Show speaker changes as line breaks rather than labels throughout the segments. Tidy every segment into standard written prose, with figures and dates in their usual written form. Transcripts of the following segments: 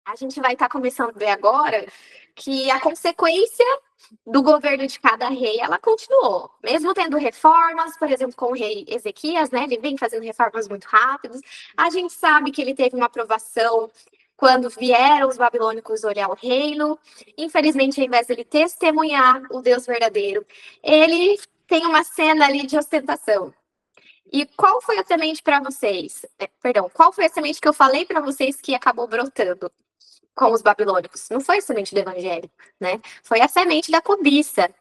A gente vai estar começando a ver agora que a consequência do governo de cada rei, ela continuou. Mesmo tendo reformas, por exemplo, com o rei Ezequias, né? Ele vem fazendo reformas muito rápidas. A gente sabe que ele teve uma aprovação quando vieram os babilônicos olhar o reino. Infelizmente, ao invés de ele testemunhar o Deus verdadeiro, ele tem uma cena ali de ostentação. E qual foi a semente para vocês? Perdão, qual foi a semente que eu falei para vocês que acabou brotando com os babilônicos? Não foi a semente do evangelho, né? Foi a semente da cobiça.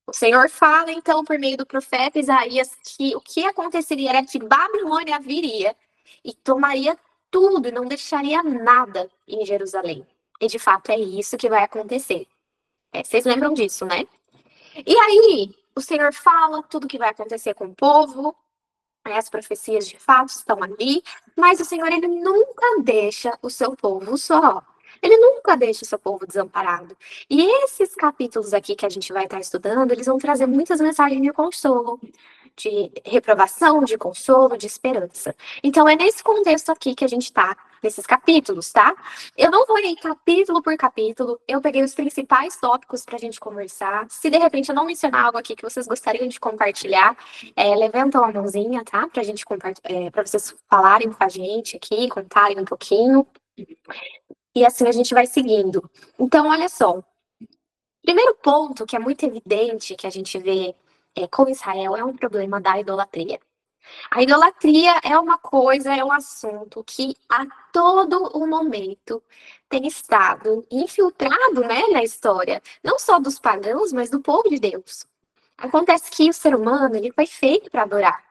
O Senhor fala, então, por meio do profeta Isaías, que o que aconteceria era que Babilônia viria e tomaria tudo e não deixaria nada em Jerusalém. E, de fato, é isso que vai acontecer. Vocês lembram disso, né? E aí, o Senhor fala tudo que vai acontecer com o povo, as profecias de fato estão ali, mas o Senhor, ele nunca deixa o seu povo só. Ele nunca deixa o seu povo desamparado. E esses capítulos aqui que a gente vai estar estudando, eles vão trazer muitas mensagens de consolo, de reprovação, de consolo, de esperança. Então é nesse contexto aqui que a gente está, nesses capítulos, tá? Eu não vou ir capítulo por capítulo, eu peguei os principais tópicos para a gente conversar. Se de repente eu não mencionar algo aqui que vocês gostariam de compartilhar, levantam a mãozinha, tá? Pra gente para vocês falarem com a gente aqui, contarem um pouquinho. E assim a gente vai seguindo. Então, olha só. Primeiro ponto que é muito evidente que a gente vê com Israel é um problema da idolatria. A idolatria é uma coisa, é um assunto que a todo o momento tem estado infiltrado, né, na história, não só dos pagãos, mas do povo de Deus. Acontece que o ser humano, ele foi feito para adorar.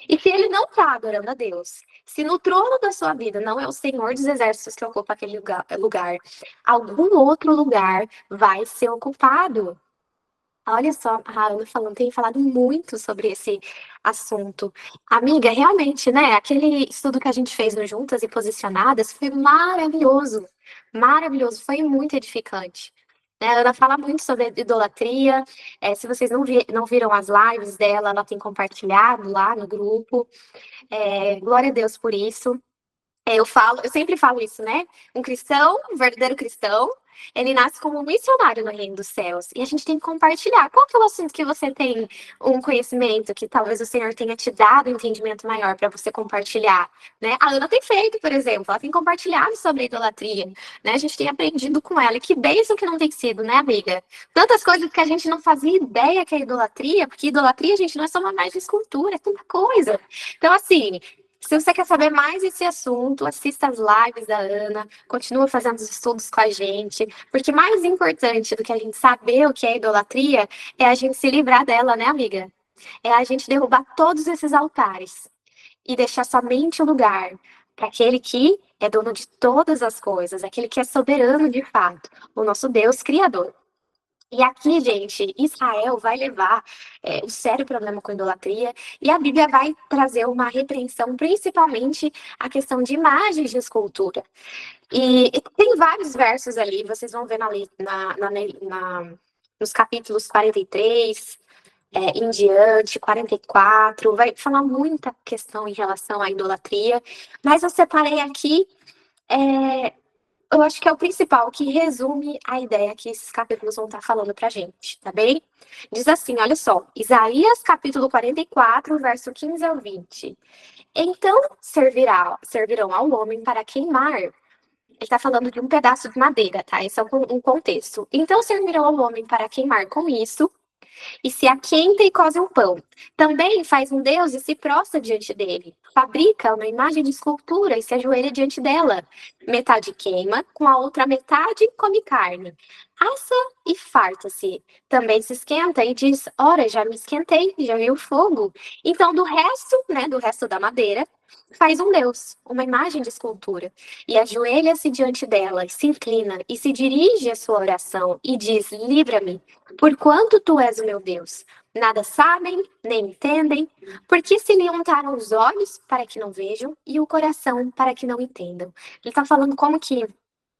E se ele não está adorando a Deus, se no trono da sua vida não é o Senhor dos Exércitos que ocupa aquele lugar, algum outro lugar vai ser ocupado. Olha só, a Ana falando, tem falado muito sobre esse assunto. Amiga, realmente, né? Aquele estudo que a gente fez no Juntas e Posicionadas foi maravilhoso. Maravilhoso, foi muito edificante. Né? A Ana fala muito sobre idolatria. Se vocês não viram as lives dela, ela tem compartilhado lá no grupo. Glória a Deus por isso. Eu sempre falo isso, né? Um cristão, um verdadeiro cristão, ele nasce como um missionário no reino dos céus. E a gente tem que compartilhar. Qual que é o assunto que você tem um conhecimento que talvez o Senhor tenha te dado um entendimento maior para você compartilhar, né? A Ana tem feito, por exemplo, ela tem compartilhado sobre a idolatria, né? A gente tem aprendido com ela. E que bênção que não tem sido, né, amiga? Tantas coisas que a gente não fazia ideia que é idolatria, porque idolatria, gente, não é só uma mais de escultura, é tanta coisa. Então, assim, se você quer saber mais desse assunto, assista as lives da Ana, continua fazendo os estudos com a gente, porque mais importante do que a gente saber o que é idolatria é a gente se livrar dela, né, amiga? É a gente derrubar todos esses altares e deixar somente o lugar para aquele que é dono de todas as coisas, aquele que é soberano de fato, o nosso Deus Criador. E aqui, gente, Israel vai levar o sério problema com a idolatria e a Bíblia vai trazer uma repreensão, principalmente a questão de imagens de escultura. E tem vários versos ali, vocês vão ver nos capítulos 43 em diante, 44, vai falar muita questão em relação à idolatria, mas eu separei aqui é, eu acho que é o principal, que resume a ideia que esses capítulos vão estar falando pra gente, tá bem? Diz assim, olha só, Isaías capítulo 44, verso 15 ao 20. Então servirão ao homem para queimar. Ele está falando de um pedaço de madeira, tá? Esse é um contexto. Então servirão ao homem para queimar com isso e se aquenta e coze um pão. Também faz um deus e se prostra diante dele. Fabrica uma imagem de escultura e se ajoelha diante dela. Metade queima, com a outra metade come carne. Assa e farta-se. Também se esquenta e diz: ora, já me esquentei, já vi o fogo. Então, do resto da madeira, faz um deus, uma imagem de escultura, e ajoelha-se diante dela, e se inclina, e se dirige à sua oração, e diz: livra-me, porquanto tu és o meu Deus. Nada sabem, nem entendem, porque se lhe untaram os olhos para que não vejam, e o coração para que não entendam. Ele está falando como que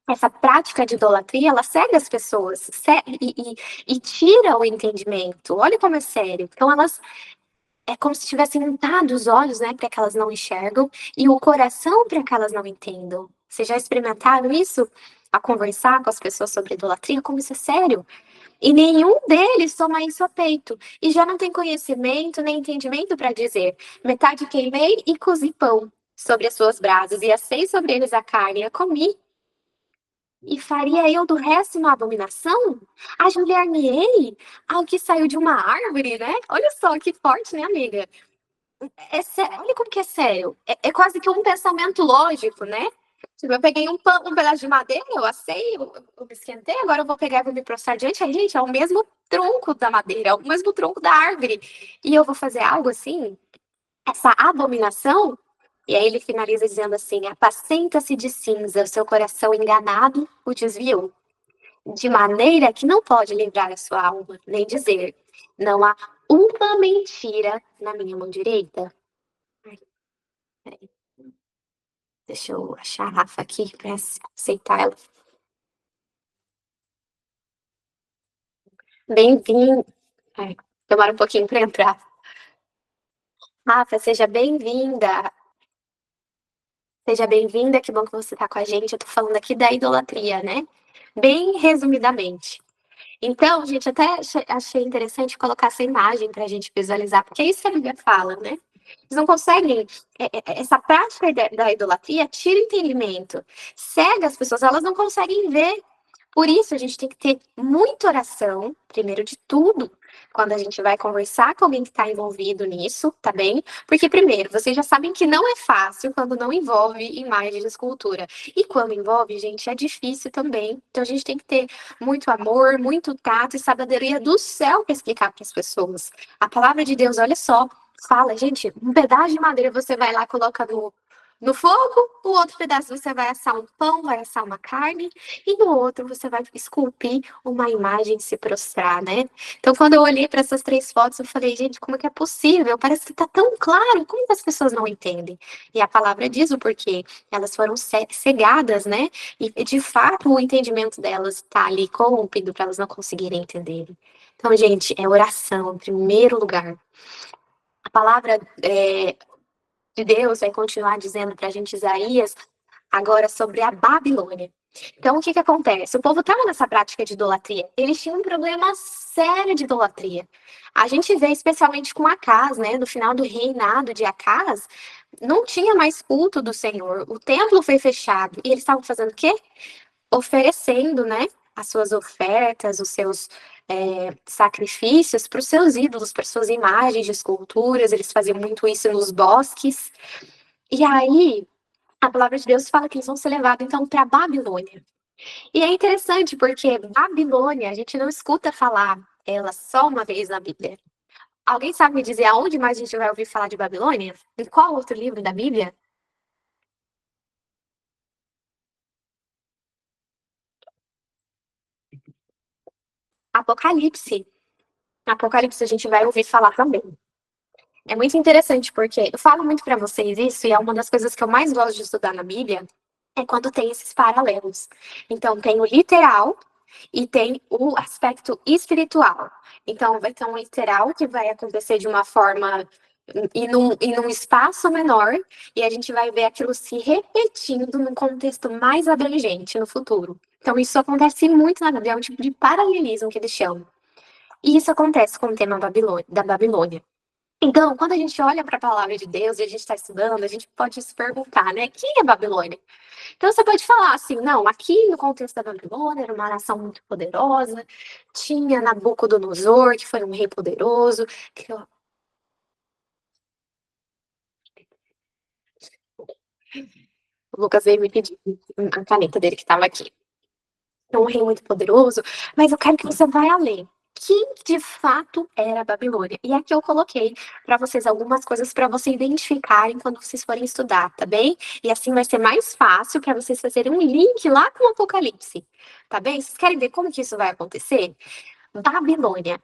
essa prática de idolatria, ela cega as pessoas e tira o entendimento. Olha como é sério. Então, elas é como se tivessem untado os olhos, né, para que elas não enxergam, e o coração para que elas não entendam. Vocês já experimentaram isso? a conversar com as pessoas sobre idolatria, como isso é sério. E nenhum deles toma isso a peito. E já não tem conhecimento nem entendimento para dizer: metade queimei e cozi pão sobre as suas brasas, e assei sobre eles a carne e a comi. E faria eu do resto uma abominação? Ajulhar-me-ei ao que saiu de uma árvore, né? Olha só que forte, né, amiga? Olha como que é sério. É quase que um pensamento lógico, né? Tipo, eu peguei um pedaço de madeira, eu assei, eu me esquentei, agora eu vou pegar e vou me prostrar diante. Aí, gente, é o mesmo tronco da madeira, é o mesmo tronco da árvore. E eu vou fazer algo assim, essa abominação? E aí ele finaliza dizendo assim: apacenta-se de cinza, o seu coração enganado o desviou, de maneira que não pode livrar a sua alma, nem dizer, não há uma mentira na minha mão direita. Ai, peraí, deixa eu achar a Rafa aqui para aceitar ela. Bem-vindo. Ai, demora um pouquinho para entrar. Rafa, seja bem-vinda. Seja bem-vinda, que bom que você está com a gente. Eu tô falando aqui da idolatria, né? Bem resumidamente. Então, gente, até achei interessante colocar essa imagem para a gente visualizar, porque é isso que a Bíblia fala, né? Eles não conseguem, essa prática da idolatria tira entendimento, cega as pessoas, elas não conseguem ver. Por isso, a gente tem que ter muita oração, primeiro de tudo, quando a gente vai conversar com alguém que está envolvido nisso, tá bem? Porque, primeiro, vocês já sabem que não é fácil quando não envolve imagem de escultura. E quando envolve, gente, é difícil também. Então, a gente tem que ter muito amor, muito tato e sabedoria do céu para explicar para as pessoas. A palavra de Deus, olha só, fala, gente, um pedaço de madeira você vai lá, coloca no fogo, o outro pedaço você vai assar um pão, vai assar uma carne, e no outro você vai esculpir uma imagem e se prostrar, né? Então, quando eu olhei para essas três fotos, eu falei, gente, como é que é possível? Parece que tá tão claro, como que as pessoas não entendem? E a palavra diz o porquê. Elas foram cegadas, né? E de fato o entendimento delas está ali corrompido para elas não conseguirem entender. Então, gente, é oração em primeiro lugar. A palavra de Deus vai continuar dizendo para a gente, Isaías, agora sobre a Babilônia. Então, o que que acontece? O povo estava nessa prática de idolatria. Eles tinham um problema sério de idolatria. A gente vê especialmente com Acaz, né? No final do reinado de Acaz, não tinha mais culto do Senhor. O templo foi fechado. E eles estavam fazendo o quê? Oferecendo, né? As suas ofertas, os seus sacrifícios para os seus ídolos, para suas imagens de esculturas. Eles faziam muito isso nos bosques. E aí, a palavra de Deus fala que eles vão ser levados, então, para a Babilônia. E é interessante porque Babilônia, a gente não escuta falar ela só uma vez na Bíblia. Alguém sabe me dizer aonde mais a gente vai ouvir falar de Babilônia? Em qual outro livro da Bíblia? Apocalipse. Apocalipse a gente vai ouvir falar também. É muito interessante porque eu falo muito para vocês isso, e é uma das coisas que eu mais gosto de estudar na Bíblia, é quando tem esses paralelos. Então, tem o literal e tem o aspecto espiritual. Então, vai ter um literal que vai acontecer de uma forma e num espaço menor, e a gente vai ver aquilo se repetindo num contexto mais abrangente no futuro. Então, isso acontece muito na Bíblia, é um tipo de paralelismo que eles chamam. E isso acontece com o tema da Babilônia. Então, quando a gente olha para a palavra de Deus e a gente está estudando, a gente pode se perguntar, né? Quem é Babilônia? Então, você pode falar assim, não, aqui no contexto da Babilônia era uma nação muito poderosa, tinha Nabucodonosor, que foi um rei poderoso, que o Lucas veio me pedir a caneta dele que estava aqui. É um rei muito poderoso, mas eu quero que você vá além. Quem de fato era a Babilônia? E aqui eu coloquei para vocês algumas coisas para vocês identificarem quando vocês forem estudar, tá bem? E assim vai ser mais fácil para vocês fazerem um link lá com o Apocalipse, tá bem? Vocês querem ver como que isso vai acontecer? Babilônia,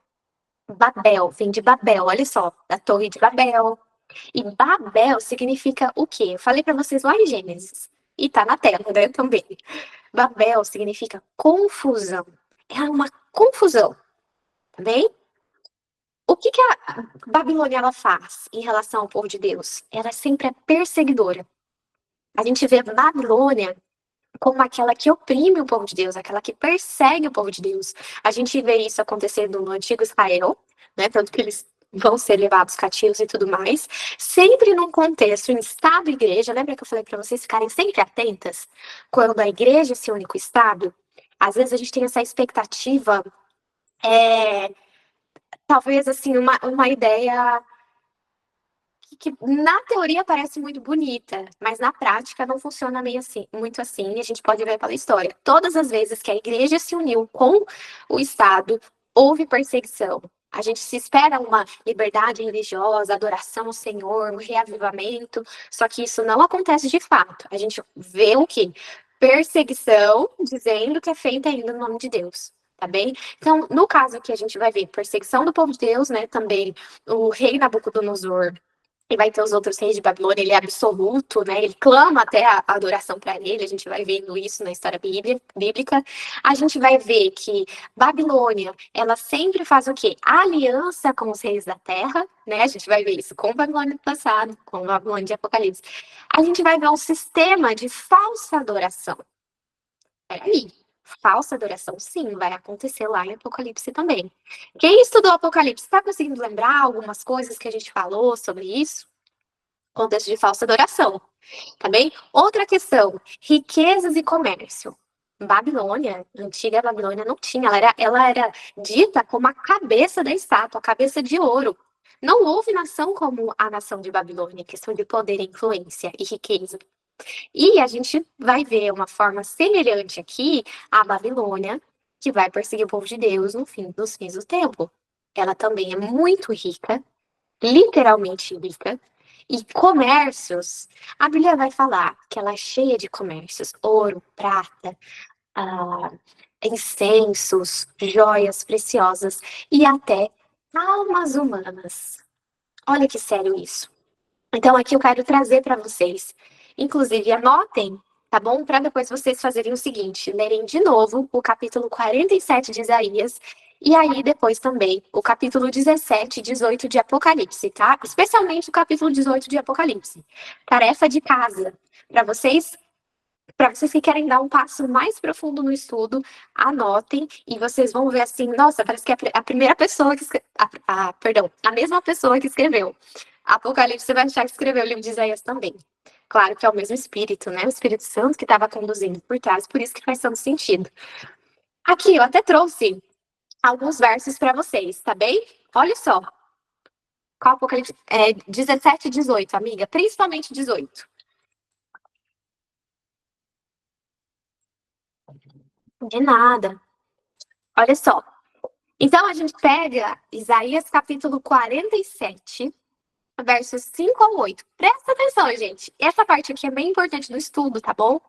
Babel, vem de Babel, olha só, da Torre de Babel. E Babel significa o quê? Eu falei para vocês lá em Gênesis. E tá na Terra, né, também. Babel significa confusão. É uma confusão, tá bem? O que que a Babilônia ela faz em relação ao povo de Deus? Ela sempre é perseguidora. A gente vê Babilônia como aquela que oprime o povo de Deus, aquela que persegue o povo de Deus. A gente vê isso acontecendo no antigo Israel, né? Tanto que eles vão ser levados cativos e tudo mais, sempre num contexto em Estado e igreja. Lembra que eu falei para vocês ficarem sempre atentas? Quando a igreja se une com o Estado, às vezes a gente tem essa expectativa, talvez assim, uma ideia que na teoria parece muito bonita, mas na prática não funciona meio assim, muito assim, e a gente pode ver pela história. Todas as vezes que a igreja se uniu com o Estado, houve perseguição. A gente se espera uma liberdade religiosa, adoração ao Senhor, um reavivamento, só que isso não acontece de fato. A gente vê o quê? Perseguição, dizendo que é feita ainda no nome de Deus. Tá bem? Então, no caso aqui, a gente vai ver perseguição do povo de Deus, né? Também o rei Nabucodonosor e vai ter os outros reis de Babilônia, ele é absoluto, né? Ele clama até a adoração para ele, a gente vai vendo isso na história bíblica. A gente vai ver que Babilônia, ela sempre faz o quê? Aliança com os reis da terra, né? A gente vai ver isso com Babilônia do passado, com Babilônia de Apocalipse. A gente vai ver um sistema de falsa adoração. Peraí, falsa adoração, sim, vai acontecer lá em Apocalipse também. Quem estudou Apocalipse, está conseguindo lembrar algumas coisas que a gente falou sobre isso? Contexto de falsa adoração, tá bem? Outra questão, riquezas e comércio. Babilônia, antiga Babilônia, não tinha, ela era dita como a cabeça da estátua, a cabeça de ouro. Não houve nação como a nação de Babilônia, questão de poder, influência e riqueza. E a gente vai ver uma forma semelhante aqui à Babilônia, que vai perseguir o povo de Deus no fim dos fins do tempo. Ela também é muito rica, literalmente rica, e comércios. A Bíblia vai falar que ela é cheia de comércios, ouro, prata, ah, incensos, joias preciosas e até almas humanas. Olha que sério isso. Então, aqui eu quero trazer para vocês, inclusive anotem, tá bom? Para depois vocês fazerem o seguinte: lerem de novo o capítulo 47 de Isaías, e aí depois também o capítulo 17 e 18 de Apocalipse, tá? Especialmente o capítulo 18 de Apocalipse. Tarefa de casa. Para vocês que querem dar um passo mais profundo no estudo, anotem e vocês vão ver assim, nossa, parece que é a primeira pessoa que perdão, a mesma pessoa que escreveu Apocalipse, você vai achar que escreveu o livro de Isaías também. Claro que é o mesmo Espírito, né? O Espírito Santo que estava conduzindo por trás, por isso que faz tanto sentido. Aqui, eu até trouxe alguns versos para vocês, tá bem? Olha só. Qual Apocalipse? 17 e 18, amiga. Principalmente 18. De nada. Olha só. Então, a gente pega Isaías capítulo 47, versos 5 ao 8. Presta atenção, gente. Essa parte aqui é bem importante no estudo, tá bom?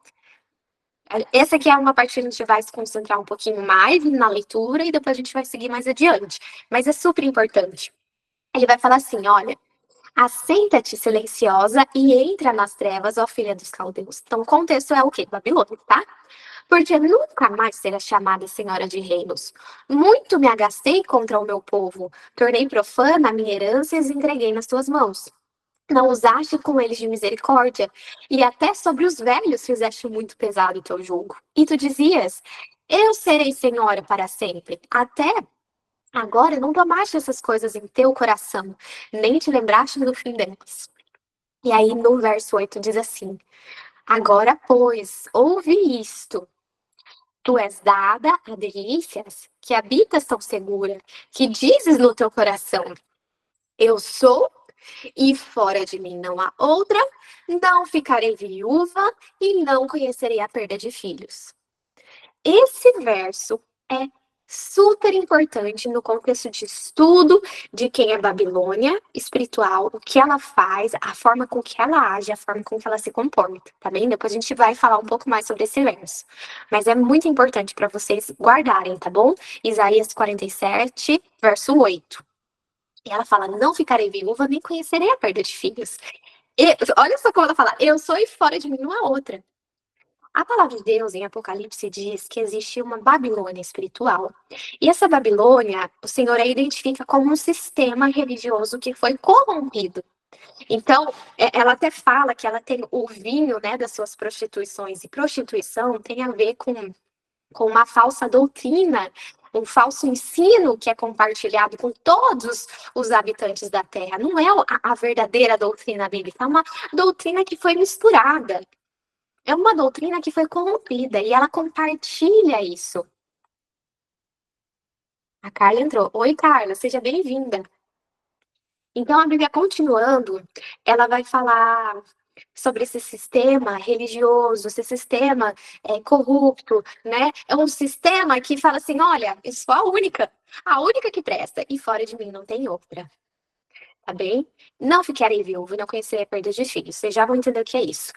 Essa aqui é uma parte que a gente vai se concentrar um pouquinho mais na leitura e depois a gente vai seguir mais adiante. Mas é super importante. Ele vai falar assim, olha, assenta-te silenciosa e entra nas trevas, ó filha dos caldeus. Então, o contexto é o quê? Babilônia, tá? Porque nunca mais será chamada senhora de reinos. Muito me agastei contra o meu povo, tornei profana a minha herança e as entreguei nas tuas mãos. Não usaste com eles de misericórdia, e até sobre os velhos fizeste muito pesado o teu jugo. E tu dizias, eu serei senhora para sempre. Até agora não tomaste essas coisas em teu coração, nem te lembraste do fim delas. E aí no verso 8 diz assim, agora, pois, ouve isto. Tu és dada a delícias, que habitas tão segura, que dizes no teu coração, eu sou, e fora de mim não há outra, não ficarei viúva e não conhecerei a perda de filhos. Esse verso é super importante no contexto de estudo de quem é Babilônia espiritual, o que ela faz, a forma com que ela age, a forma com que ela se comporta, tá bem? Depois a gente vai falar um pouco mais sobre esse verso. Mas é muito importante para vocês guardarem, tá bom? Isaías 47, verso 8. E ela fala: não ficarei viúva, nem conhecerei a perda de filhos. E, olha só como ela fala: eu sou e fora de mim não há outra. A palavra de Deus em Apocalipse diz que existe uma Babilônia espiritual. E essa Babilônia, o Senhor a identifica como um sistema religioso que foi corrompido. Então, ela até fala que ela tem o vinho, né, das suas prostituições, e prostituição tem a ver com uma falsa doutrina, um falso ensino que é compartilhado com todos os habitantes da Terra. Não é a verdadeira doutrina bíblica, é uma doutrina que foi misturada. É uma doutrina que foi corrompida e ela compartilha isso. A Carla entrou. Oi, Carla, seja bem-vinda. Então, a Bíblia continuando, ela vai falar sobre esse sistema religioso, esse sistema corrupto, né? É um sistema que fala assim, olha, eu sou a única que presta, e fora de mim não tem outra, tá bem? Não ficarei viúvo, não conhecerei a perda de filhos, vocês já vão entender o que é isso.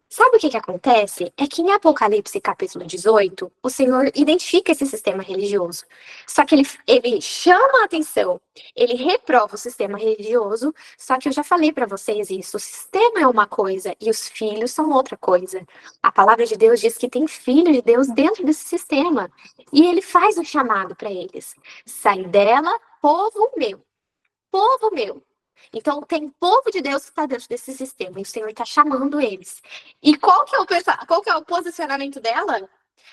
Sabe o que que acontece? É que em Apocalipse capítulo 18, o Senhor identifica esse sistema religioso. Só que ele chama a atenção, ele reprova o sistema religioso, só que eu já falei para vocês isso, o sistema é uma coisa e os filhos são outra coisa. A palavra de Deus diz que tem filho de Deus dentro desse sistema. E ele faz o chamado para eles. Sai dela, povo meu. Povo meu. Então, tem povo de Deus que está dentro desse sistema, e o Senhor está chamando eles. E qual que é o posicionamento dela?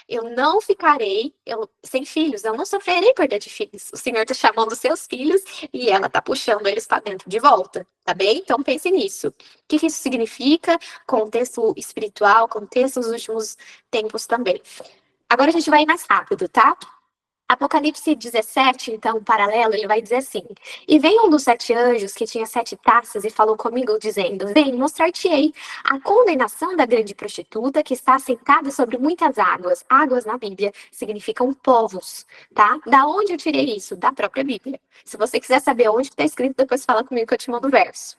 Eu não ficarei sem filhos, eu não sofrerei perda de filhos. O Senhor está chamando os seus filhos e ela está puxando eles para dentro de volta, tá bem? Então pense nisso. O que isso significa? Contexto espiritual, contexto dos últimos tempos também. Agora a gente vai mais rápido, tá? Apocalipse 17, então, paralelo, ele vai dizer assim: E veio um dos 7 anjos que tinha 7 taças e falou comigo, dizendo: Vem, mostrar-te-ei a condenação da grande prostituta que está assentada sobre muitas águas. Águas na Bíblia significam povos, tá? Da onde eu tirei isso? Da própria Bíblia. Se você quiser saber onde está escrito, depois fala comigo que eu te mando o verso.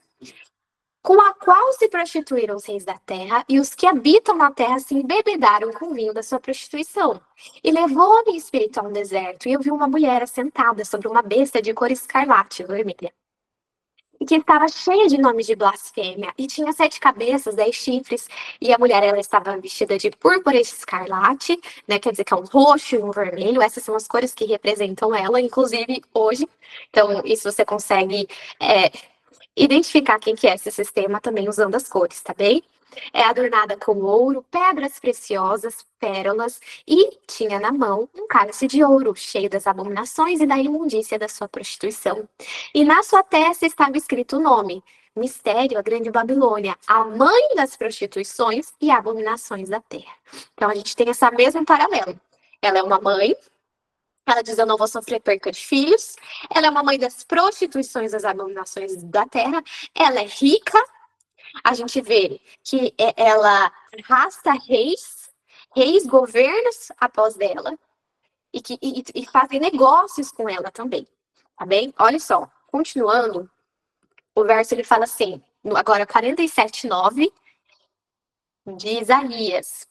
Com a qual se prostituíram os reis da terra, e os que habitam na terra se embebedaram com o vinho da sua prostituição. E levou-me em espírito a um deserto, e eu vi uma mulher assentada sobre uma besta de cor escarlate, vermelha, e que estava cheia de nomes de blasfêmia, e tinha 7 cabeças, 10 chifres, e a mulher ela estava vestida de púrpura escarlate, né, quer dizer que é um roxo e um vermelho, essas são as cores que representam ela, inclusive hoje. Então, isso você consegue identificar quem que é esse sistema também usando as cores, tá bem? É adornada com ouro, pedras preciosas, pérolas, e tinha na mão um cálice de ouro, cheio das abominações e da imundícia da sua prostituição. E na sua testa estava escrito o nome: Mistério, a Grande Babilônia, a mãe das prostituições e abominações da terra. Então a gente tem essa mesma paralelo. Ela é uma mãe, ela diz: Eu não vou sofrer perca de filhos. Ela é uma mãe das prostituições, das abominações da terra. Ela é rica. A gente vê que ela arrasta reis, governos após dela, e fazem negócios com ela também. Tá bem? Olha só, continuando, o verso ele fala assim, agora 47:9 de Isaías.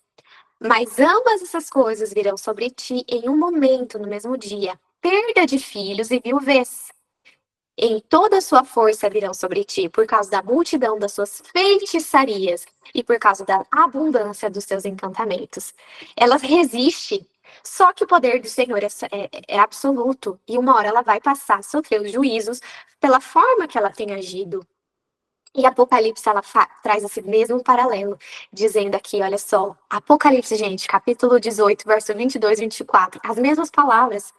Mas ambas essas coisas virão sobre ti em um momento, no mesmo dia: perda de filhos e viuvez. Em toda a sua força virão sobre ti, por causa da multidão das suas feitiçarias e por causa da abundância dos seus encantamentos. Ela resiste, só que o poder do Senhor é absoluto, e uma hora ela vai passar a sofrer os juízos pela forma que ela tem agido. E Apocalipse, ela traz esse mesmo paralelo, dizendo aqui, olha só, Apocalipse, gente, capítulo 18, verso 22 e 24, as mesmas palavras.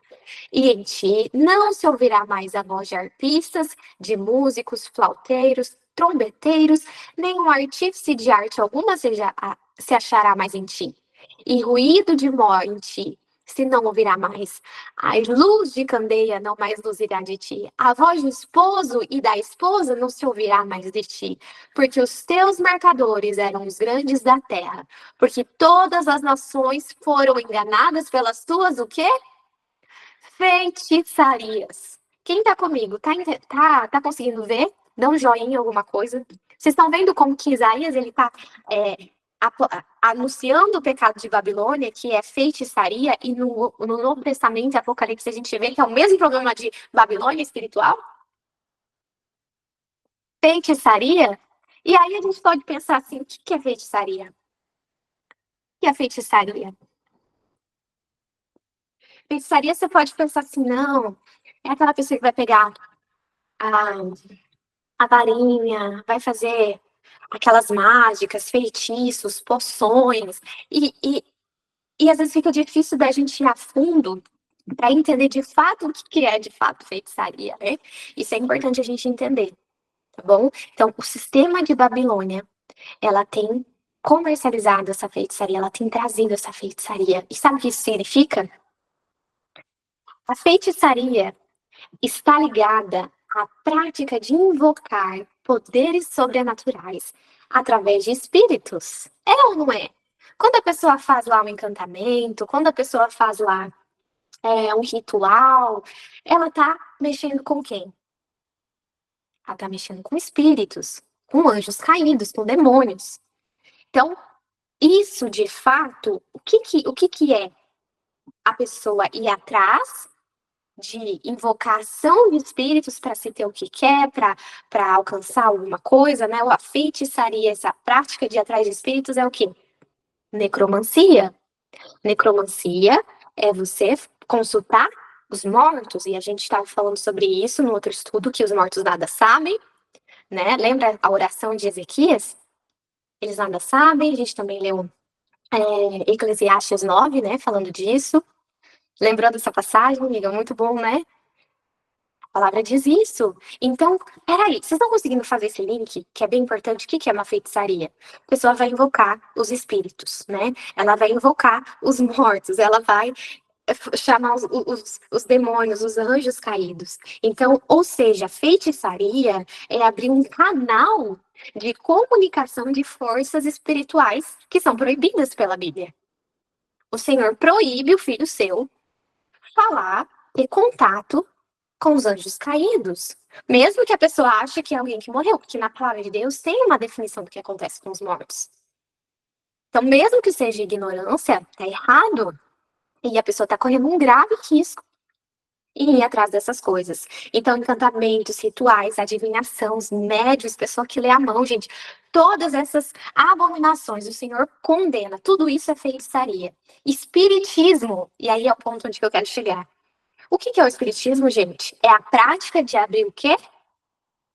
E em ti não se ouvirá mais a voz de arpistas, de músicos, flauteiros, trombeteiros, nenhum artífice de arte alguma se achará mais em ti. E ruído de morte se não ouvirá mais. A luz de candeia não mais luzirá de ti. A voz do esposo e da esposa não se ouvirá mais de ti. Porque os teus mercadores eram os grandes da terra. Porque todas as nações foram enganadas pelas tuas, o quê? Feitiçarias. Quem tá comigo? Tá conseguindo ver? Dá um joinha em alguma coisa. Vocês estão vendo como que Isaías ele tá anunciando o pecado de Babilônia, que é feitiçaria, e no Novo Testamento, Apocalipse, a gente vê que é o mesmo problema de Babilônia espiritual? Feitiçaria? E aí a gente pode pensar assim, o que é feitiçaria? O que é feitiçaria? Feitiçaria, você pode pensar assim, não, é aquela pessoa que vai pegar a a varinha, vai fazer aquelas mágicas, feitiços, poções, e às vezes fica difícil da gente ir a fundo para entender de fato o que é de fato feitiçaria, né? Isso é importante a gente entender, tá bom? Então, o sistema de Babilônia, ela tem comercializado essa feitiçaria, ela tem trazido essa feitiçaria. E sabe o que isso significa? A feitiçaria está ligada à prática de invocar poderes sobrenaturais através de espíritos. É ou não é? Quando a pessoa faz lá um encantamento, quando a pessoa faz lá um ritual, ela tá mexendo com quem? Ela tá mexendo com espíritos, com anjos caídos, com demônios. Então, isso de fato, o que é a pessoa ir atrás de invocação de espíritos para se ter o que quer, para alcançar alguma coisa, né? A feitiçaria, essa prática de ir atrás de espíritos é o quê? Necromancia. Necromancia é você consultar os mortos, e a gente estava falando sobre isso no outro estudo, que os mortos nada sabem, né? Lembra a oração de Ezequias? Eles nada sabem, a gente também leu Eclesiastes 9, né? Falando disso. Lembrou dessa passagem, amiga? Muito bom, né? A palavra diz isso. Então, peraí, vocês estão conseguindo fazer esse link, que é bem importante? O que é uma feitiçaria? A pessoa vai invocar os espíritos, né? Ela vai invocar os mortos, ela vai chamar os demônios, os anjos caídos. Então, ou seja, feitiçaria é abrir um canal de comunicação de forças espirituais que são proibidas pela Bíblia. O Senhor proíbe o filho seu falar, ter contato com os anjos caídos. Mesmo que a pessoa ache que é alguém que morreu, porque na palavra de Deus tem uma definição do que acontece com os mortos. Então, mesmo que seja ignorância, tá errado. E a pessoa tá correndo um grave risco em ir atrás dessas coisas. Então, encantamentos, rituais, adivinhação, os médios, pessoa que lê a mão, gente, todas essas abominações o Senhor condena. Tudo isso é feitiçaria. Espiritismo, e aí é o ponto onde eu quero chegar. O que é o espiritismo, gente? É a prática de abrir o quê?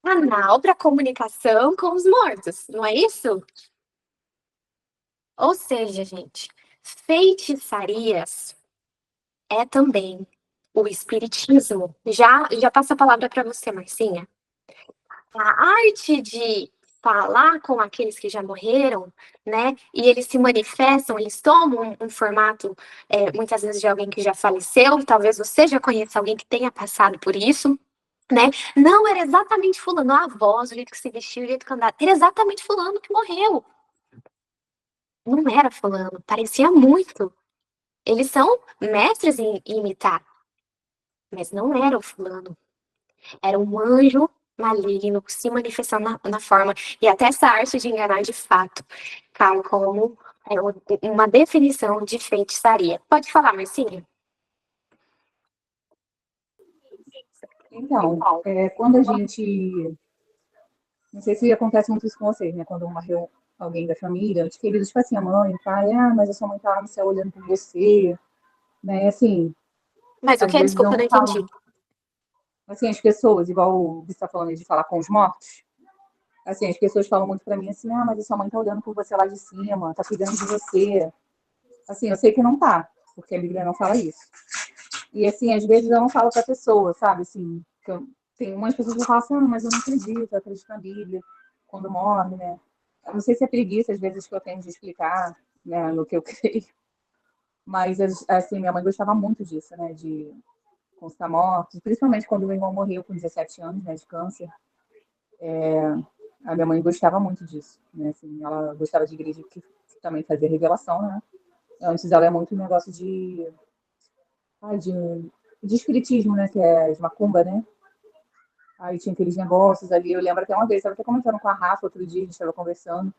Canal para comunicação com os mortos, não é isso? Ou seja, gente, feitiçarias é também o espiritismo. Já passa a palavra para você, Marcinha. A arte de falar com aqueles que já morreram, né? E eles se manifestam, eles tomam um formato, muitas vezes, de alguém que já faleceu. Talvez você já conheça alguém que tenha passado por isso, né? Não era exatamente fulano, a voz, o jeito que se vestiu, o jeito que andava. Era exatamente fulano que morreu. Não era fulano, parecia muito. Eles são mestres em imitar, mas não era o fulano. Era um anjo maligno se manifestando na forma. E até essa arte de enganar de fato cai como uma definição de feitiçaria. Pode falar, Marcinha?
Então, quando a gente. Não sei se acontece muito isso com vocês, né? Quando morreu alguém da família, os queridos, tipo assim, a mãe, o pai, mas a sua mãe tá lá no céu olhando por você, né? Assim,
Mas o
às
que?
vezes
Desculpa, eu
não
não entendi.
falam. Assim, as pessoas, igual você está falando de falar com os mortos, assim, as pessoas falam muito para mim assim, mas a sua mãe tá olhando por você lá de cima, tá cuidando de você. Assim, eu sei que não tá, porque a Bíblia não fala isso. E assim, às vezes eu não falo pra pessoa, sabe? Assim, tem umas pessoas que falam assim, mas eu não acredito, eu acredito na Bíblia, quando morre, né? Eu não sei se é preguiça, às vezes, que eu tenho de explicar, né, no que eu creio. Mas, assim, minha mãe gostava muito disso, né? De consultar mortos, principalmente quando meu irmão morreu com 17 anos, né, de câncer. A minha mãe gostava muito disso, né? Assim, ela gostava de igreja que também fazia revelação, né? Antes ela é muito um negócio de espiritismo, né? Que é de macumba, né? Aí tinha aqueles negócios ali. Eu lembro até uma vez, estava até comentando com a Rafa outro dia, a gente estava conversando,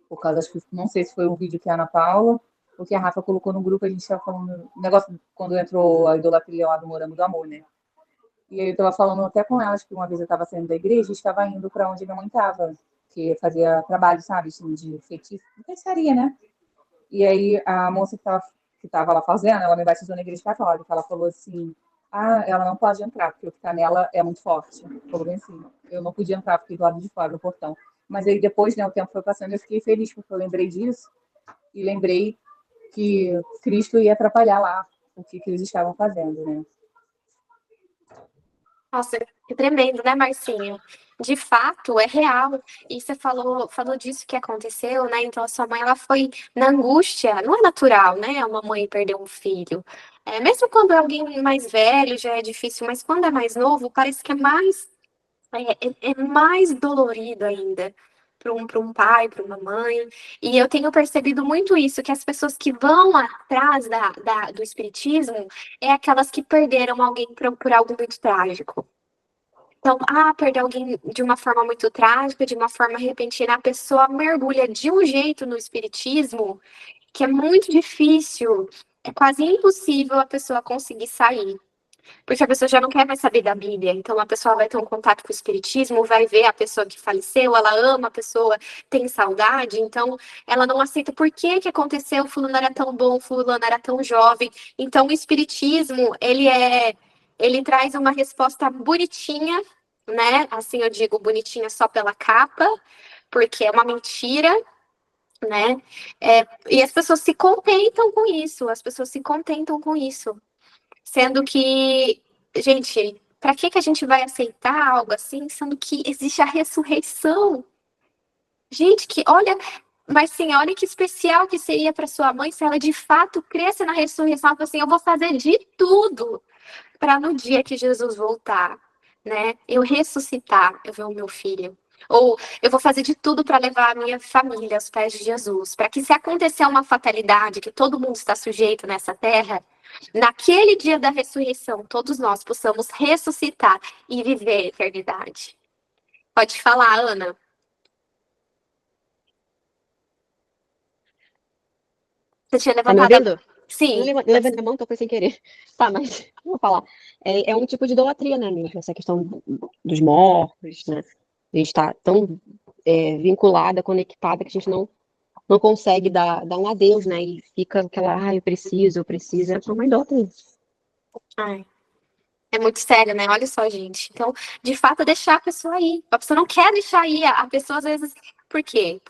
por causa, acho que não sei se foi um vídeo que a Ana Paula, ou que a Rafa colocou no grupo, a gente estava falando, o negócio quando entrou a idolatria lá do Morango do Amor, né? E aí eu estava falando até com ela, acho que uma vez eu estava saindo da igreja e estava indo para onde minha mãe estava, que fazia trabalho, sabe, assim, de feitiço, de feitiçaria, né? E aí a moça que estava lá fazendo, ela me batizou na igreja católica, ela falou assim, Ah, ela não pode entrar, porque o que está nela é muito forte. Falou bem assim. Eu não podia entrar, porque do lado de fora do portão. Mas aí depois, né, o tempo foi passando, eu fiquei feliz, porque eu lembrei disso e lembrei que Cristo ia atrapalhar lá o que eles estavam fazendo, né?
Nossa, que tremendo, né, Marcinho? De fato, é real. E você falou disso que aconteceu, né? Então, a sua mãe, ela foi na angústia. Não é natural, né? Uma mãe perder um filho. É, mesmo quando é alguém mais velho, já é difícil, mas quando é mais novo, parece que é mais dolorido ainda para um pai, para uma mãe. E eu tenho percebido muito isso, que as pessoas que vão atrás do espiritismo é aquelas que perderam alguém por algo muito trágico. Então, perder alguém de uma forma muito trágica, de uma forma repentina, a pessoa mergulha de um jeito no espiritismo que é muito difícil, é quase impossível a pessoa conseguir sair. Porque a pessoa já não quer mais saber da Bíblia. Então, a pessoa vai ter um contato com o espiritismo, vai ver a pessoa que faleceu, ela ama a pessoa, tem saudade, então ela não aceita por que que aconteceu, fulano era tão bom, fulano era tão jovem. Então, o espiritismo, ele traz uma resposta bonitinha, né? Assim eu digo bonitinha só pela capa, porque é uma mentira, né? E as pessoas se contentam com isso, as pessoas se contentam com isso. Sendo que, gente, para que que a gente vai aceitar algo assim, sendo que existe a ressurreição? Gente, que olha, mas sim, olha que especial que seria para sua mãe se ela de fato cresce na ressurreição, ela fala assim, eu vou fazer de tudo para no dia que Jesus voltar, né, eu ressuscitar, eu ver o meu filho. Ou eu vou fazer de tudo para levar a minha família aos pés de Jesus, para que se acontecer uma fatalidade que todo mundo está sujeito nessa terra, naquele dia da ressurreição, todos nós possamos ressuscitar e viver a eternidade. Pode falar, Ana. Você tinha
Tá me
levantado a...
ouvindo? Eu
Sim,
levantei a mão, então foi sem querer. Tá, mas vou falar. É um tipo de idolatria, né, mesmo? Essa questão dos mortos, né? A gente tá tão vinculada, conectada, que a gente não consegue dar um adeus, né? E fica aquela, eu preciso. É uma idólatra.
ai, é muito sério, né? Olha só, gente. Então, de fato, deixar a pessoa ir. A pessoa não quer deixar ir. A pessoa, às vezes. Por quê?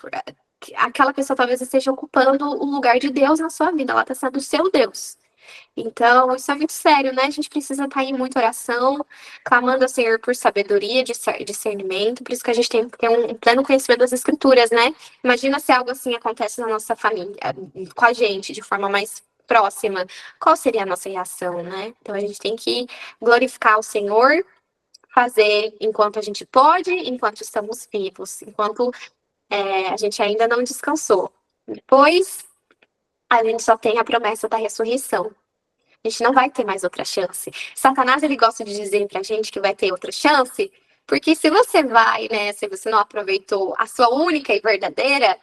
Aquela pessoa talvez esteja ocupando o lugar de Deus na sua vida. Ela está sendo o seu Deus. Então, isso é muito sério, né? A gente precisa estar em muita oração, clamando ao Senhor por sabedoria, discernimento. Por isso que a gente tem que ter um pleno conhecimento das Escrituras, né? Imagina se algo assim acontece na nossa família, com a gente, de forma mais próxima. Qual seria a nossa reação, né? Então, a gente tem que glorificar o Senhor, fazer enquanto a gente pode, enquanto estamos vivos, enquanto a gente ainda não descansou. Depois, a gente só tem a promessa da ressurreição. A gente não vai ter mais outra chance. Satanás, ele gosta de dizer pra gente que vai ter outra chance, porque se você vai, né, se você não aproveitou a sua única e verdadeira,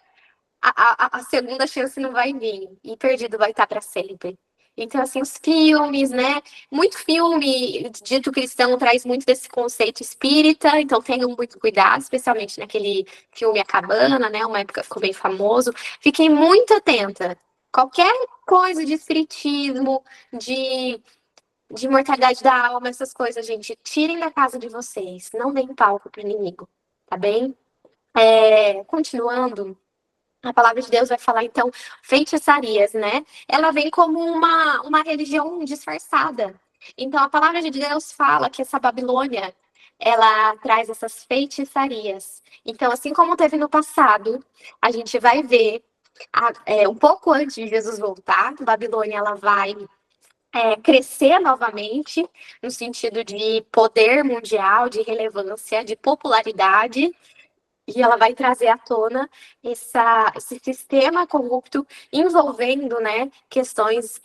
a segunda chance não vai vir, e perdido vai estar para sempre. Então, assim, os filmes, né? Muito filme dito cristão traz muito desse conceito espírita, então tenham muito cuidado, especialmente naquele filme A Cabana, né? Uma época ficou bem famoso. Fiquei muito atenta. Qualquer coisa de espiritismo, de, de mortalidade da alma, essas coisas, gente, tirem da casa de vocês. Não deem palco para inimigo, tá bem? Continuando. A palavra de Deus vai falar, então, feitiçarias, né? Ela vem como uma religião disfarçada. Então, a palavra de Deus fala que essa Babilônia, ela traz essas feitiçarias. Então, assim como teve no passado, a gente vai ver, um pouco antes de Jesus voltar, a Babilônia, ela vai crescer novamente, no sentido de poder mundial, de relevância, de popularidade, e ela vai trazer à tona esse sistema corrupto envolvendo, né, questões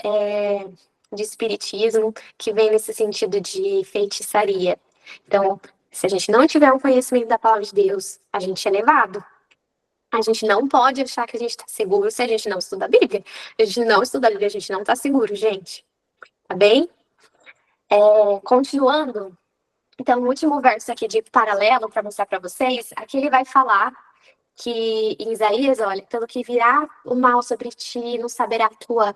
de espiritismo que vem nesse sentido de feitiçaria. Então, se a gente não tiver um conhecimento da palavra de Deus, a gente é levado. A gente não pode achar que a gente está seguro se a gente não estuda a Bíblia. A gente não estuda a Bíblia, a gente não está seguro, gente. Tá bem? Continuando. Então, o último verso aqui de paralelo para mostrar para vocês, aqui ele vai falar que em Isaías, olha, pelo que virá o mal sobre ti, não saberá a tua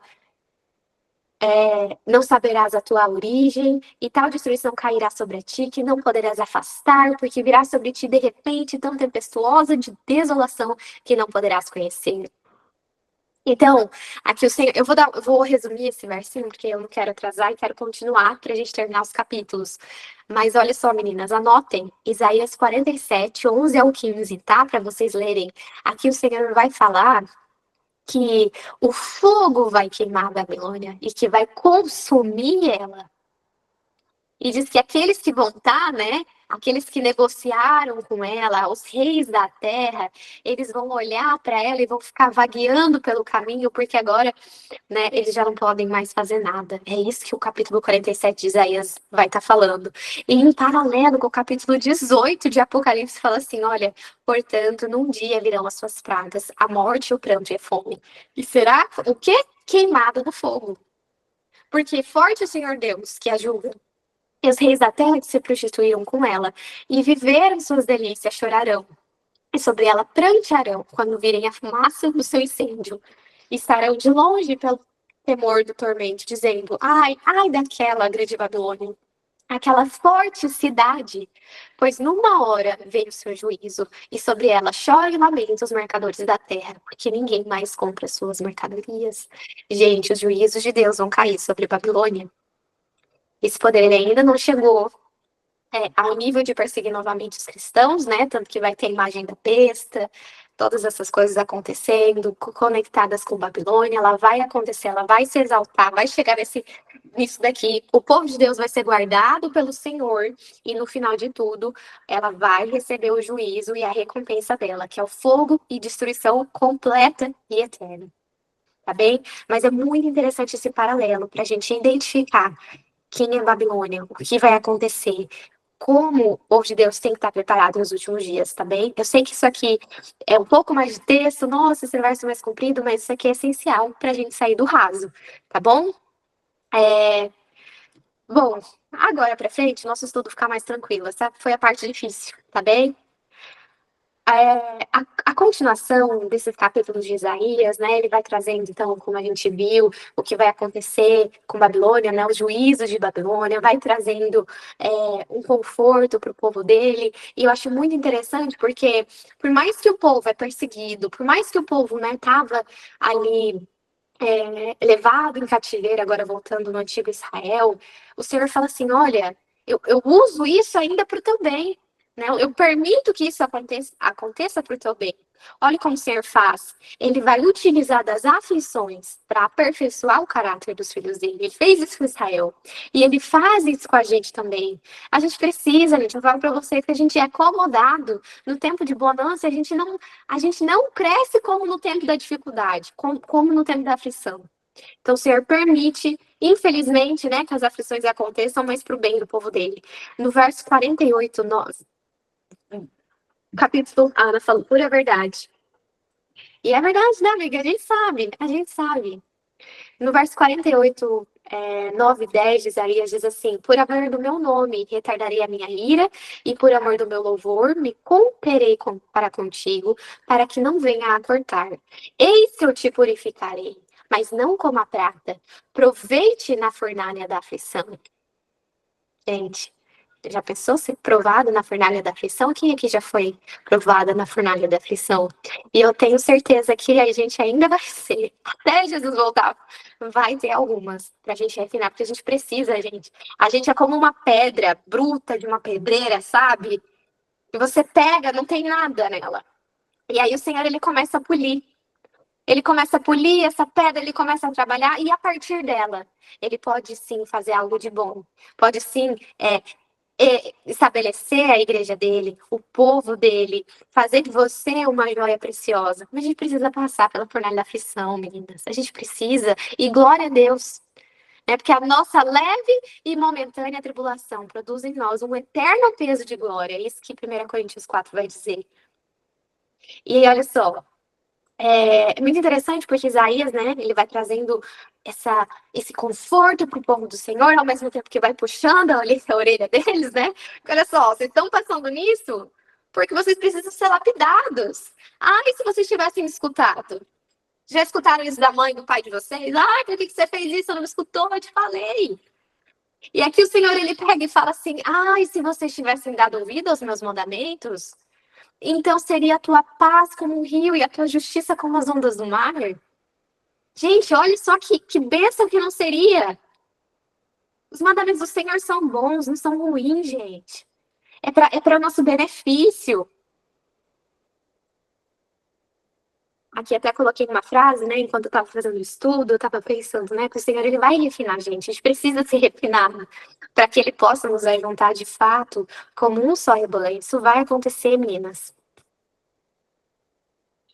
não saberás a tua origem, e tal destruição cairá sobre ti, que não poderás afastar, porque virá sobre ti de repente tão tempestuosa de desolação que não poderás conhecer. Então, aqui o Senhor, eu vou resumir esse versinho, porque eu não quero atrasar e quero continuar para a gente terminar os capítulos. Mas olha só, meninas, anotem Isaías 47, 11 ao 15, tá? Para vocês lerem. Aqui o Senhor vai falar que o fogo vai queimar a Babilônia e que vai consumir ela. E diz que aqueles que vão estar, né? Aqueles que negociaram com ela, os reis da terra, eles vão olhar para ela e vão ficar vagueando pelo caminho, porque agora, né, eles já não podem mais fazer nada. É isso que o capítulo 47 de Isaías vai estar falando. E em paralelo com o capítulo 18 de Apocalipse, fala assim: olha, portanto, num dia virão as suas pragas, a morte, o pranto e a fome. E será o quê? Queimado no fogo. Porque forte é o Senhor Deus que a julga. E os reis da terra que se prostituíram com ela e viveram suas delícias chorarão, e sobre ela prantearão quando virem a fumaça do seu incêndio. E estarão de longe pelo temor do tormento, dizendo: ai, ai daquela grande Babilônia, aquela forte cidade, pois numa hora veio o seu juízo, e sobre ela choram e lamentam os mercadores da terra, porque ninguém mais compra suas mercadorias. Gente, os juízos de Deus vão cair sobre Babilônia. Esse poder ele ainda não chegou ao nível de perseguir novamente os cristãos, né? Tanto que vai ter a imagem da besta, todas essas coisas acontecendo, conectadas com Babilônia, ela vai acontecer, ela vai se exaltar, vai chegar nisso daqui. O povo de Deus vai ser guardado pelo Senhor, e no final de tudo, ela vai receber o juízo e a recompensa dela, que é o fogo e destruição completa e eterna. Tá bem? Mas é muito interessante esse paralelo para a gente identificar quem é Babilônia, o que vai acontecer, como o povo de Deus tem que estar preparado nos últimos dias, tá bem? Eu sei que isso aqui é um pouco mais de texto, nossa, esse verso é mais comprido, mas isso aqui é essencial para a gente sair do raso, tá bom? Bom, agora para frente, nosso estudo ficar mais tranquilo, essa foi a parte difícil, tá bem? A continuação desses capítulos de Isaías, né, ele vai trazendo, então, como a gente viu, o que vai acontecer com Babilônia, né, os juízos de Babilônia, vai trazendo um conforto para o povo dele, e eu acho muito interessante, porque por mais que o povo é perseguido, por mais que o povo, né, estava ali levado em cativeiro, agora voltando no antigo Israel, o Senhor fala assim, olha, eu uso isso ainda para o teu bem, né? Eu permito que isso aconteça para o teu bem. Olha como o Senhor faz. Ele vai utilizar das aflições para aperfeiçoar o caráter dos filhos dele. Ele fez isso com Israel. E ele faz isso com a gente também. A gente precisa, gente, eu falo para vocês que a gente é acomodado no tempo de bonança, a gente não cresce como no tempo da dificuldade, como no tempo da aflição. Então, o Senhor permite, infelizmente, né, que as aflições aconteçam, mas para o bem do povo dele. No verso 48, capítulo, a Ana falou, pura verdade. E é verdade, né, amiga? A gente sabe. No verso 48, 9 e 10 de Isaías diz assim: por amor do meu nome, retardarei a minha ira, e por amor do meu louvor, me conterei para contigo, para que não venha a cortar. Eis que eu te purificarei, mas não como a prata. Proveite na fornalha da aflição. Gente, já pensou ser provado na fornalha da aflição? Quem aqui já foi provada na fornalha da aflição? E eu tenho certeza que a gente ainda vai ser. Até Jesus voltar, vai ter algumas pra gente refinar, porque a gente precisa, gente. A gente é como uma pedra bruta de uma pedreira, sabe? E você pega, não tem nada nela. E aí o Senhor, ele começa a polir. Ele começa a polir essa pedra, ele começa a trabalhar, e a partir dela, ele pode sim fazer algo de bom. Pode sim estabelecer a igreja dele, o povo dele, fazer de você uma joia preciosa. Mas a gente precisa passar pela fornalha da aflição, meninas. A gente precisa, e glória a Deus, né? Porque a nossa leve e momentânea tribulação produz em nós um eterno peso de glória. É isso que 1 Coríntios 4 vai dizer. E aí, olha só, é muito interessante porque Isaías, né, ele vai trazendo esse conforto para o povo do Senhor, ao mesmo tempo que vai puxando a orelha deles, né? Porque, olha só, vocês estão passando nisso porque vocês precisam ser lapidados. Ah, e se vocês tivessem escutado? Já escutaram isso da mãe e do pai de vocês? Ai, por que você fez isso? Você não me escutou? Eu te falei. E aqui o Senhor, ele pega e fala assim, ai, se vocês tivessem dado ouvido aos meus mandamentos, então seria a tua paz como um rio e a tua justiça como as ondas do mar. Gente, olha só que bênção que não seria. Os mandamentos do Senhor são bons, não são ruins, gente. É para o nosso benefício. Aqui até coloquei uma frase, né? Enquanto eu estava fazendo o estudo, eu estava pensando, né? Que o Senhor, ele vai refinar a gente. A gente precisa se refinar para que ele possa nos ajuntar de fato como um só rebanho. Isso vai acontecer, meninas.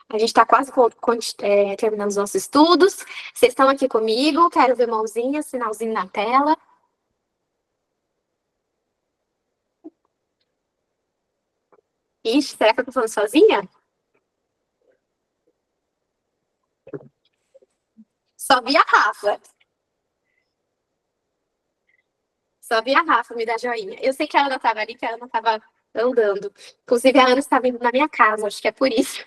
A gente está quase terminando os nossos estudos. Vocês estão aqui comigo? Quero ver mãozinha, sinalzinho na tela. Ixi, será que eu tô falando sozinha? Só vi a Rafa. Só vi a Rafa me dar joinha. Eu sei que a Ana estava ali, que a Ana estava andando. Inclusive, a Ana está vindo na minha casa, acho que é por isso.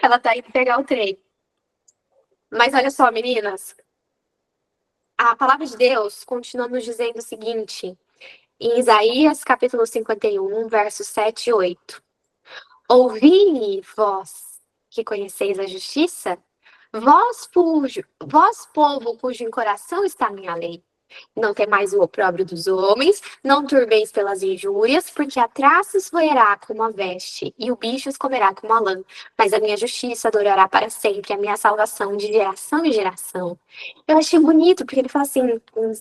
Ela está indo pegar o trem. Mas olha só, meninas. A palavra de Deus continua nos dizendo o seguinte, em Isaías, capítulo 51, versos 7 e 8. Ouvi, vós que conheceis a justiça, vós, povo cujo coração está a minha lei. Não temais o opróbrio dos homens, não turbeis pelas injúrias, porque a traça os roerá como a veste, e o bicho os comerá como a lã. Mas a minha justiça durará para sempre, a minha salvação de geração em geração. Eu achei bonito, porque ele fala assim,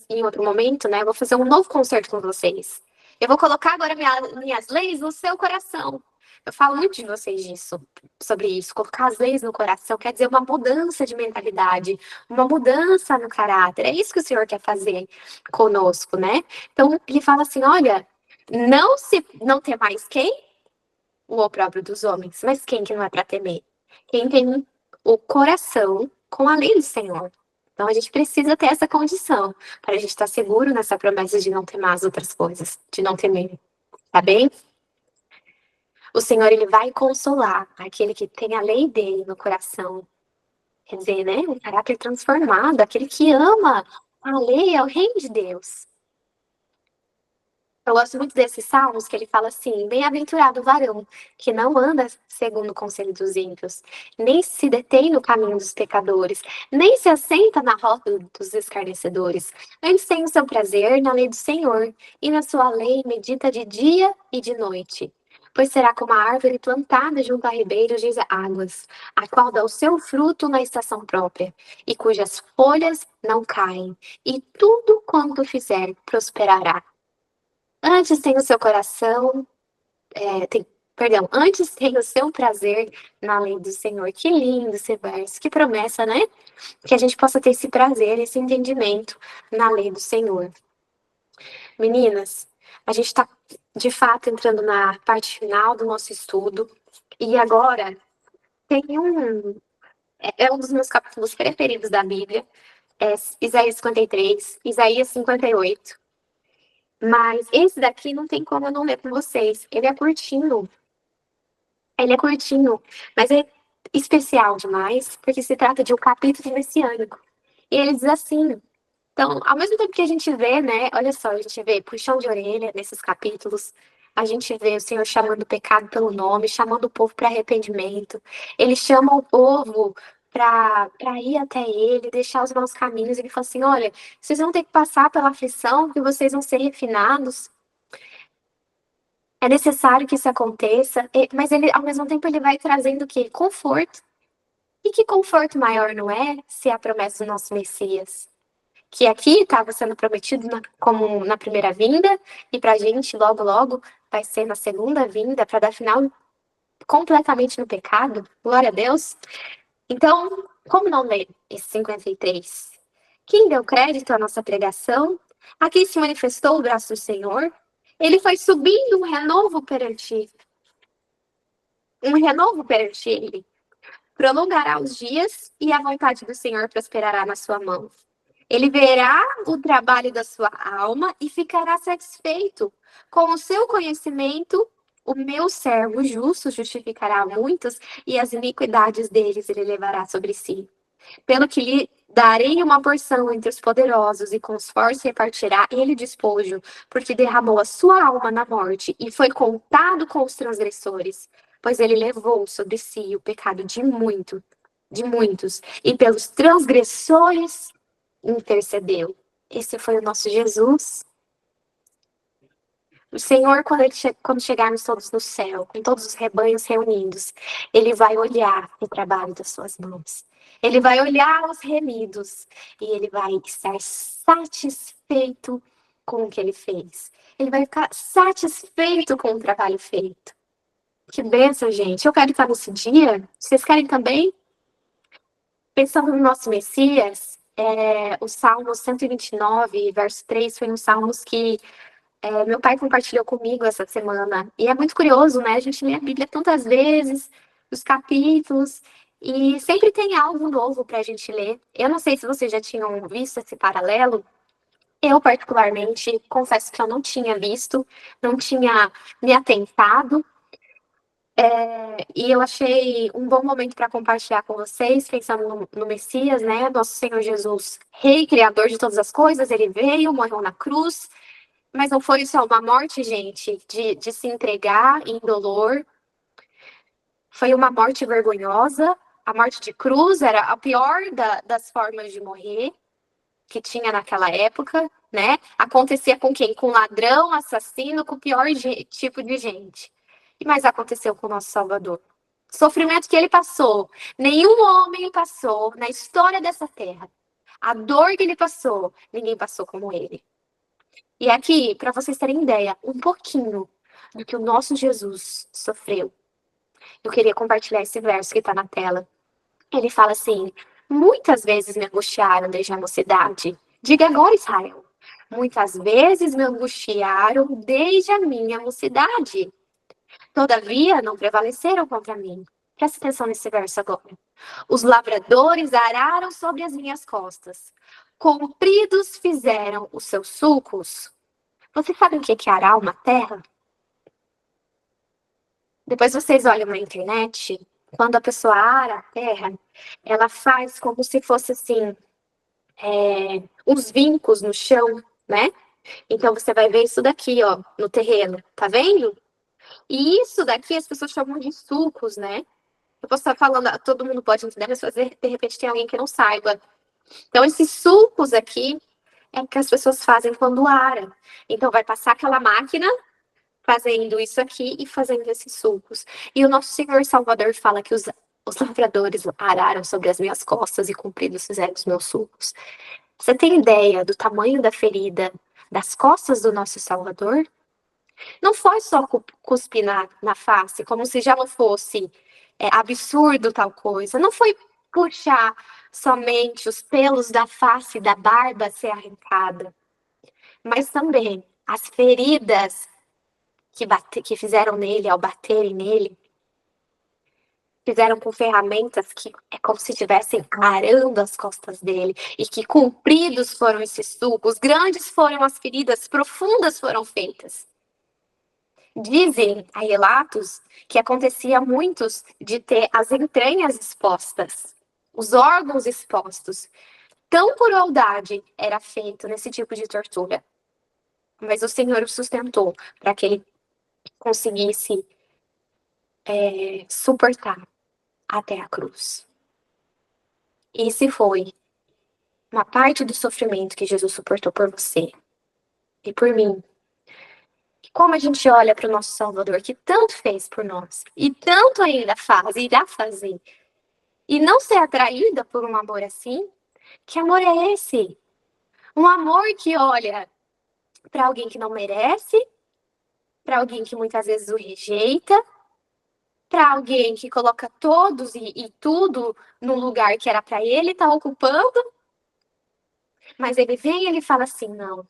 em outro momento, né? Eu vou fazer um novo concerto com vocês. Eu vou colocar agora minhas leis no seu coração. Eu falo muito de vocês disso, sobre isso. Colocar as leis no coração quer dizer uma mudança de mentalidade, uma mudança no caráter. É isso que o Senhor quer fazer conosco, né? Então, ele fala assim, olha, não temais quem? O opróbrio dos homens. Mas quem que não é para temer? Quem tem o coração com a lei do Senhor. Então, a gente precisa ter essa condição para a gente estar seguro nessa promessa de não temar as outras coisas, de não temer. Tá bem? O Senhor, ele vai consolar aquele que tem a lei dele no coração. Quer dizer, né? Um caráter transformado, aquele que ama a lei, é o reino de Deus. Eu gosto muito desses salmos que ele fala assim: bem-aventurado o varão que não anda segundo o conselho dos ímpios, nem se detém no caminho dos pecadores, nem se assenta na roda dos escarnecedores. Antes tem o seu prazer na lei do Senhor, e na sua lei medita de dia e de noite. Pois será como a árvore plantada junto a ribeiros de águas, a qual dá o seu fruto na estação própria, e cujas folhas não caem, e tudo quanto fizer prosperará. Antes tem o seu coração, antes tem o seu prazer na lei do Senhor. Que lindo esse verso, que promessa, né? Que a gente possa ter esse prazer, esse entendimento na lei do Senhor. Meninas, a gente está, de fato, entrando na parte final do nosso estudo. E agora, tem é um dos meus capítulos preferidos da Bíblia. É Isaías 53, Isaías 58. Mas esse daqui não tem como eu não ler com vocês. Ele é curtinho. Ele é curtinho, mas é especial demais, porque se trata de um capítulo messiânico. E ele diz assim. Então, ao mesmo tempo que a gente vê, né? Olha só, a gente vê puxão de orelha nesses capítulos. A gente vê o Senhor chamando o pecado pelo nome, chamando o povo para arrependimento. Ele chama o povo para ir até ele, deixar os maus caminhos. Ele fala assim: olha, vocês vão ter que passar pela aflição, que vocês vão ser refinados. É necessário que isso aconteça, mas ele, ao mesmo tempo, ele vai trazendo o quê? Conforto. E que conforto maior não é se é a promessa do nosso Messias? Que aqui estava sendo prometido como na primeira vinda, e para a gente, logo, logo, vai ser na segunda vinda, para dar final completamente no pecado. Glória a Deus. Então, como não ler esse 53? Quem deu crédito à nossa pregação? Aqui se manifestou o braço do Senhor. Ele foi subindo um renovo perante ele. Prolongará os dias e a vontade do Senhor prosperará na sua mão. Ele verá o trabalho da sua alma e ficará satisfeito com o seu conhecimento O meu servo justo justificará muitos, e as iniquidades deles ele levará sobre si. Pelo que lhe darei uma porção entre os poderosos, e com os fortes repartirá ele despojo, porque derramou a sua alma na morte, e foi contado com os transgressores, pois ele levou sobre si o pecado de muitos, e pelos transgressores intercedeu. Esse foi o nosso Jesus. O Senhor, quando chegarmos todos no céu, com todos os rebanhos reunidos, ele vai olhar o trabalho das suas mãos. Ele vai olhar os remidos e ele vai estar satisfeito com o que ele fez. Ele vai ficar satisfeito com o trabalho feito. Que bênção, gente. Eu quero estar nesse dia. Vocês querem também? Pensando no nosso Messias, o Salmo 129, verso 3, foi um Salmos que meu pai compartilhou comigo essa semana. E é muito curioso, né? A gente lê a Bíblia tantas vezes, os capítulos, e sempre tem algo novo para a gente ler. Eu não sei se vocês já tinham visto esse paralelo. Eu, particularmente, confesso que eu não tinha visto, não tinha me atentado. E eu achei um bom momento para compartilhar com vocês, pensando no Messias, né? Nosso Senhor Jesus, Rei, Criador de todas as coisas, ele veio, morreu na cruz. Mas não foi só uma morte, gente, de se entregar em dolor. Foi uma morte vergonhosa. A morte de cruz era a pior das formas de morrer que tinha naquela época, né? Acontecia com quem? Com ladrão, assassino, com o pior tipo de gente. Mas aconteceu com o nosso Salvador. O sofrimento que ele passou, nenhum homem passou na história dessa terra. A dor que ele passou, ninguém passou como ele. E aqui, para vocês terem ideia, um pouquinho do que o nosso Jesus sofreu. Eu queria compartilhar esse verso que está na tela. Ele fala assim: muitas vezes me angustiaram desde a mocidade. Diga agora, Israel. Muitas vezes me angustiaram desde a minha mocidade. Todavia, não prevaleceram contra mim. Presta atenção nesse verso agora. Os lavradores araram sobre as minhas costas. Compridos fizeram os seus sulcos. Você sabe o que é arar uma terra? Depois vocês olham na internet, quando a pessoa ara a terra, ela faz como se fosse assim, uns vincos no chão, né? Então você vai ver isso daqui, ó, no terreno, tá vendo? E isso daqui as pessoas chamam de sulcos, né? Eu posso estar falando, todo mundo pode entender, mas de repente tem alguém que não saiba. Então esses sulcos aqui é o que as pessoas fazem quando aram. Então vai passar aquela máquina fazendo isso aqui e fazendo esses sulcos. E o nosso Senhor Salvador fala que os lavradores araram sobre as minhas costas e compridos fizeram os meus sulcos. Você tem ideia do tamanho da ferida das costas do nosso Salvador? Não foi só cuspir na face, como se já não fosse absurdo tal coisa. Não foi puxar somente os pelos da face, da barba ser arrancada, mas também as feridas que fizeram nele, ao baterem nele, fizeram com ferramentas que é como se estivessem arando as costas dele, e que compridos foram esses sulcos, grandes foram as feridas, profundas foram feitas. Dizem, há relatos, que acontecia muitos de ter as entranhas expostas, os órgãos expostos. Tão crueldade era feito nesse tipo de tortura. Mas o Senhor o sustentou para que ele conseguisse suportar até a cruz. Esse foi uma parte do sofrimento que Jesus suportou por você e por mim. E como a gente olha para o nosso Salvador, que tanto fez por nós, e tanto ainda faz, e irá fazer, e não ser atraída por um amor assim, que amor é esse? Um amor que olha para alguém que não merece, para alguém que muitas vezes o rejeita, para alguém que coloca todos e tudo no lugar que era para ele estar ocupando, mas ele vem e ele fala assim: não.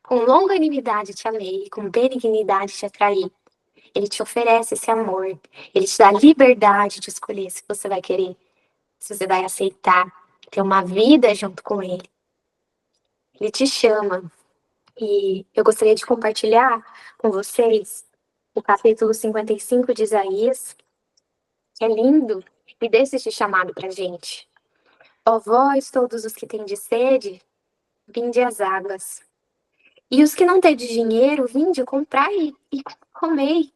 Com longanimidade te amei, com benignidade te atraí. Ele te oferece esse amor. Ele te dá liberdade de escolher se você vai querer, se você vai aceitar ter uma vida junto com ele. Ele te chama. E eu gostaria de compartilhar com vocês o capítulo 55 de Isaías, que é lindo e deixa este chamado para gente. Ó vós, todos os que tendes sede, vinde às águas. E os que não tendes dinheiro, vinde, comprai e comei.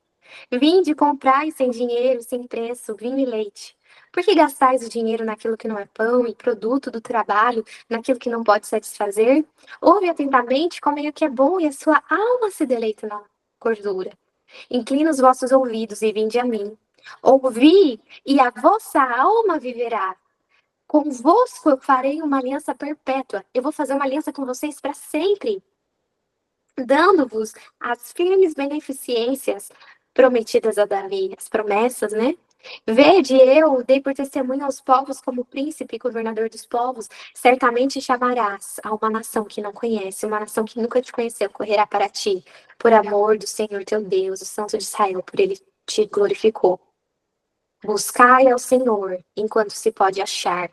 Vinde, comprai sem dinheiro, sem preço, vinho e leite. Por que gastais o dinheiro naquilo que não é pão e produto do trabalho, naquilo que não pode satisfazer? Ouve atentamente, comei o que é bom e a sua alma se deleita na gordura. Inclina os vossos ouvidos e vinde a mim. Ouvi e a vossa alma viverá. Convosco eu farei uma aliança perpétua. Eu vou fazer uma aliança com vocês para sempre, dando-vos as firmes beneficências prometidas a Davi, as promessas, né? Vede, eu dei por testemunho aos povos como príncipe e governador dos povos. Certamente chamarás a uma nação que não conhece, uma nação que nunca te conheceu, correrá para ti, por amor do Senhor teu Deus, o Santo de Israel, por ele te glorificou. Buscai ao Senhor enquanto se pode achar.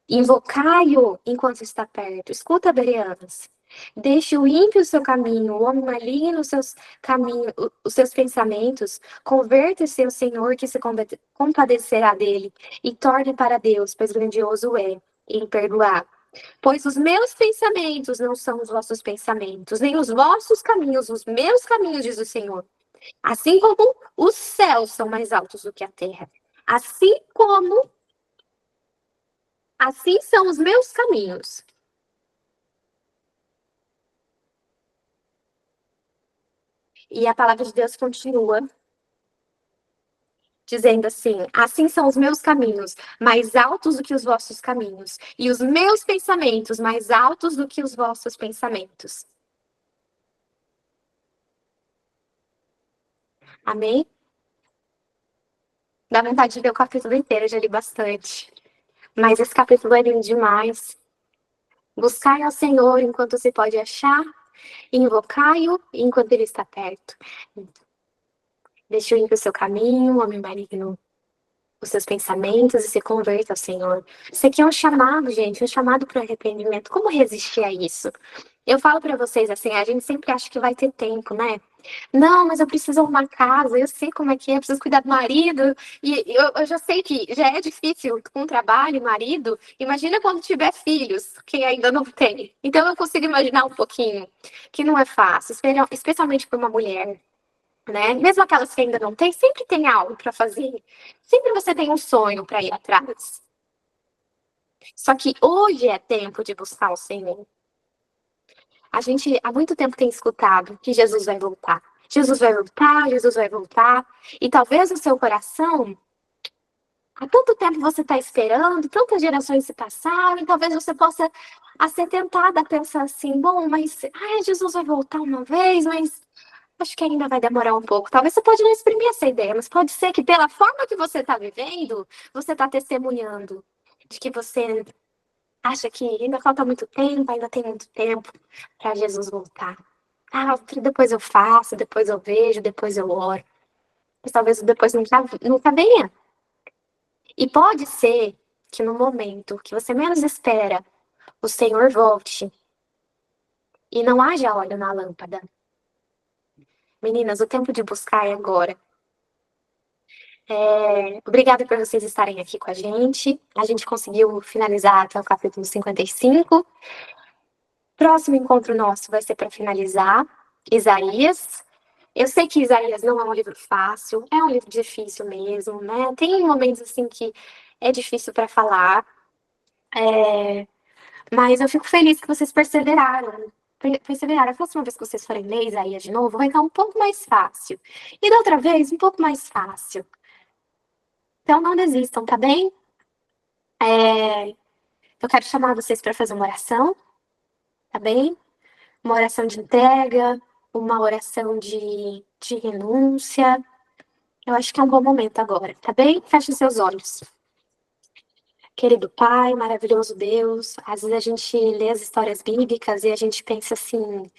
Invocai-o enquanto está perto. Escuta, Bereanas. Deixe o ímpio o seu caminho, o homem maligno os seus caminhos, os seus pensamentos. Converta-se ao Senhor, que se compadecerá dele, e torne para Deus, pois grandioso é em perdoar. Pois os meus pensamentos não são os vossos pensamentos, nem os vossos caminhos, os meus caminhos, diz o Senhor. Assim como os céus são mais altos do que a terra, assim são os meus caminhos. E a palavra de Deus continua dizendo assim: assim são os meus caminhos, mais altos do que os vossos caminhos, e os meus pensamentos mais altos do que os vossos pensamentos. Amém? Dá vontade de ler o capítulo inteiro, eu já li bastante. Mas esse capítulo é lindo demais. Buscai ao Senhor enquanto se pode achar, invocai-o enquanto ele está perto. Deixe o ímpio o seu caminho, o homem maligno os seus pensamentos e se converta ao Senhor. Isso aqui é um chamado, gente, um chamado para arrependimento. Como resistir a isso? Eu falo para vocês assim, a gente sempre acha que vai ter tempo, né? Não, mas eu preciso arrumar casa, eu sei como é que é, eu preciso cuidar do marido, e eu já sei que já é difícil com trabalho e marido, imagina quando tiver filhos, quem ainda não tem. Então eu consigo imaginar um pouquinho que não é fácil, especialmente para uma mulher, né? Mesmo aquelas que ainda não têm, sempre tem algo para fazer. Sempre você tem um sonho para ir atrás. Só que hoje é tempo de buscar o Senhor. A gente há muito tempo tem escutado que Jesus vai voltar. Jesus vai voltar, Jesus vai voltar. E talvez no seu coração, há tanto tempo você está esperando, tantas gerações se passaram, e talvez você possa ser tentada a pensar assim, bom, mas Jesus vai voltar uma vez, mas acho que ainda vai demorar um pouco. Talvez você pode não exprimir essa ideia, mas pode ser que pela forma que você está vivendo, você está testemunhando de que você acha que ainda falta muito tempo, ainda tem muito tempo para Jesus voltar. Ah, depois eu faço, depois eu vejo, depois eu oro. Mas talvez depois nunca venha. E pode ser que no momento que você menos espera, o Senhor volte e não haja óleo na lâmpada. Meninas, o tempo de buscar é agora. Obrigada por vocês estarem aqui com a gente. A gente conseguiu finalizar até o capítulo 55. Próximo encontro nosso vai ser para finalizar Isaías. Eu sei que Isaías não é um livro fácil, é um livro difícil mesmo, né? Tem momentos assim que é difícil para falar, mas eu fico feliz que vocês perseveraram. A próxima vez que vocês forem ler Isaías de novo, vai estar um pouco mais fácil. E da outra vez, um pouco mais fácil. Então não desistam, tá bem? Eu quero chamar vocês para fazer uma oração, tá bem? Uma oração de entrega, uma oração de renúncia. Eu acho que é um bom momento agora, tá bem? Feche seus olhos. Querido Pai, maravilhoso Deus, às vezes a gente lê as histórias bíblicas e a gente pensa assim,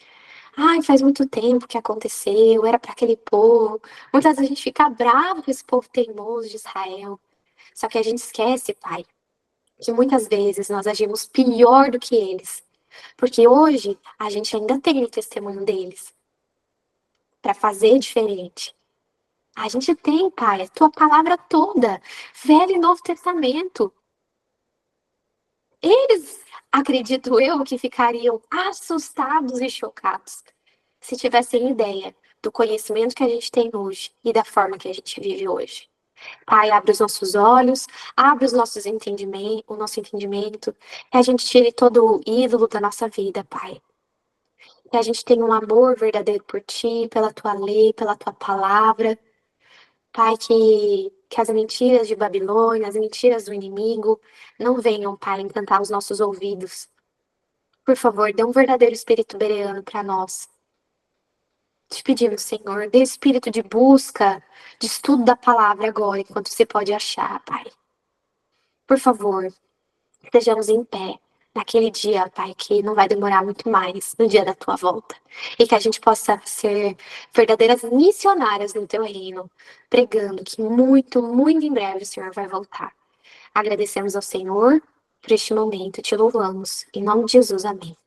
ai, faz muito tempo que aconteceu, era para aquele povo. Muitas vezes a gente fica bravo com esse povo teimoso de Israel. Só que a gente esquece, Pai, que muitas vezes nós agimos pior do que eles. Porque hoje a gente ainda tem o testemunho deles para fazer diferente. A gente tem, Pai, a tua palavra toda, Velho e Novo Testamento. Eles, acredito eu, que ficariam assustados e chocados se tivessem ideia do conhecimento que a gente tem hoje e da forma que a gente vive hoje. Pai, abre os nossos olhos, abre os nossos entendimentos, o nosso entendimento, que a gente tire todo o ídolo da nossa vida, Pai. Que a gente tenha um amor verdadeiro por Ti, pela Tua lei, pela Tua palavra. Pai, que as mentiras de Babilônia, as mentiras do inimigo, não venham, Pai, encantar os nossos ouvidos. Por favor, dê um verdadeiro espírito bereano para nós. Te pedimos, Senhor, dê espírito de busca, de estudo da palavra agora, enquanto você pode achar, Pai. Por favor, estejamos em pé naquele dia, Pai, que não vai demorar muito mais, no dia da tua volta. E que a gente possa ser verdadeiras missionárias no teu reino, pregando que muito, muito em breve o Senhor vai voltar. Agradecemos ao Senhor por este momento, te louvamos. Em nome de Jesus, amém.